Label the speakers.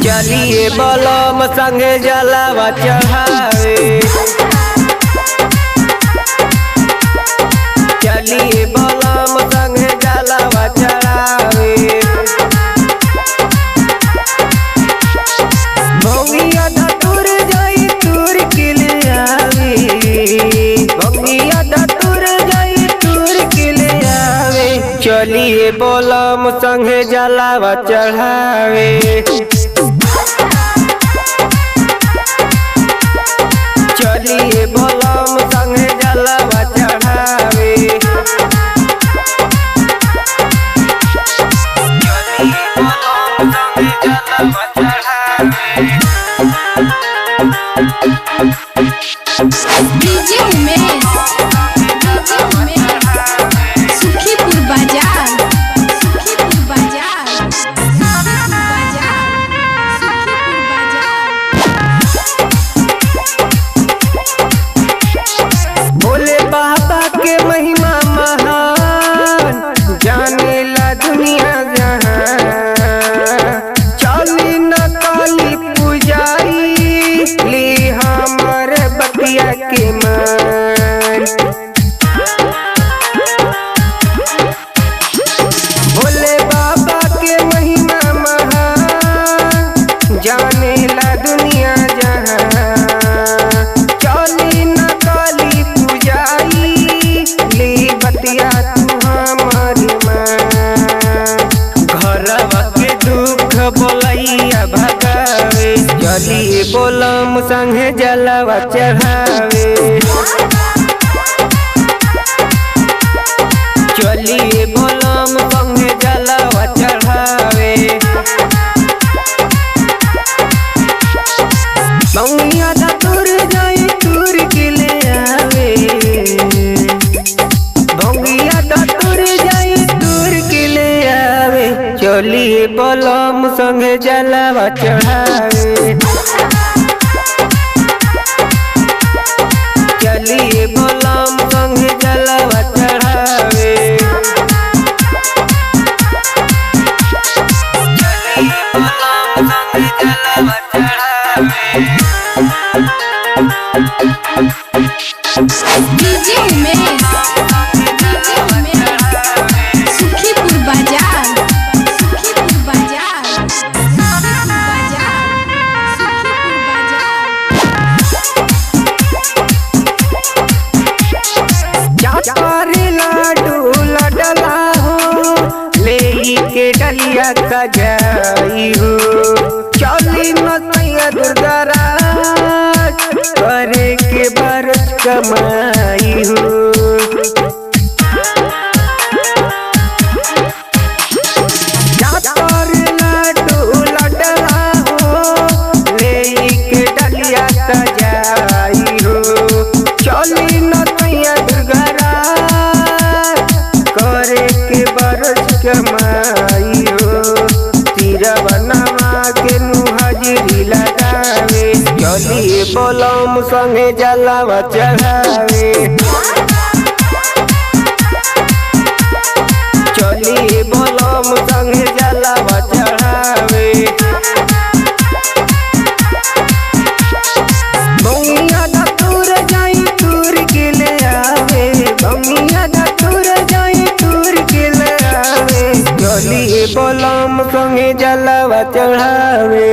Speaker 1: चलिए बलम संगे जलावा चढ़ावे, चलिए बलम संगे जलावा चढ़ावे। भंगिया धतूर जाई तूर के ले आवे, भंगिया धतूर जाई तूर के ले आवे। चलिए बलम संगे जलावा चढ़ावे, चलिए बलम संगे जलावा चढ़ावे। चलिए बलम संगे जलावा चढ़ावे।
Speaker 2: डीजे उमेश, सुखीपुर बाजार, सुखीपुर बाजार, सुखीपुर बाजार।
Speaker 1: भोले बाबा के महिमा महान, जाने ला दुनिया जहां। चली न काली पुजारी, ली हमर बतिया के मान। भोले बाबा के महिमा महान, जाने ला दुनिया जहां। चली न काली पुजारी, ली बतिया तू हमारी माँ। घरवा के दुख बोलैया भगावे, चलिए बलम संगे जलावा चढ़ावे। चलिए बलम संगे जलावा चढ़ावे। भंगिया धतूर जाई तूर के ले आवे, भंगिया धतूर जाई तूर के ले आवे। चलिए बलम संगे जलावा चढ़ावे, चलिए बलम संगे जलावा चढ़ावे। चलिए बलम संगे जलावा चढ़ावे।
Speaker 2: डीजे उमेश, सुखीपुर बाजार, सुखीपुर बाजार, सुखीपुर बाजार, सुखीपुर बाजार।
Speaker 1: चाचारी लाडू लडला हो, ले के डलिया सजाई हो। चली न सैया दुर्गा राज, करे के बरस कमाई हो। चाचारी लाडू लडला हो, ले के डलिया सजाई हो। चली न सैया दुर्गा राज, करे के बरस कमाई हो। तीरा बनवा के नु हाजिरी लगावे, चलिए बलम संगे जलावा चढ़ावे। चलिए बलम संगे जलावा चढ़ावे। भंगिया धतूर जाई तूर के ले आवे, भंगिया धतूर जाई तूर के ले आवे। चलिए बलम संगे जलावा चढ़ावे।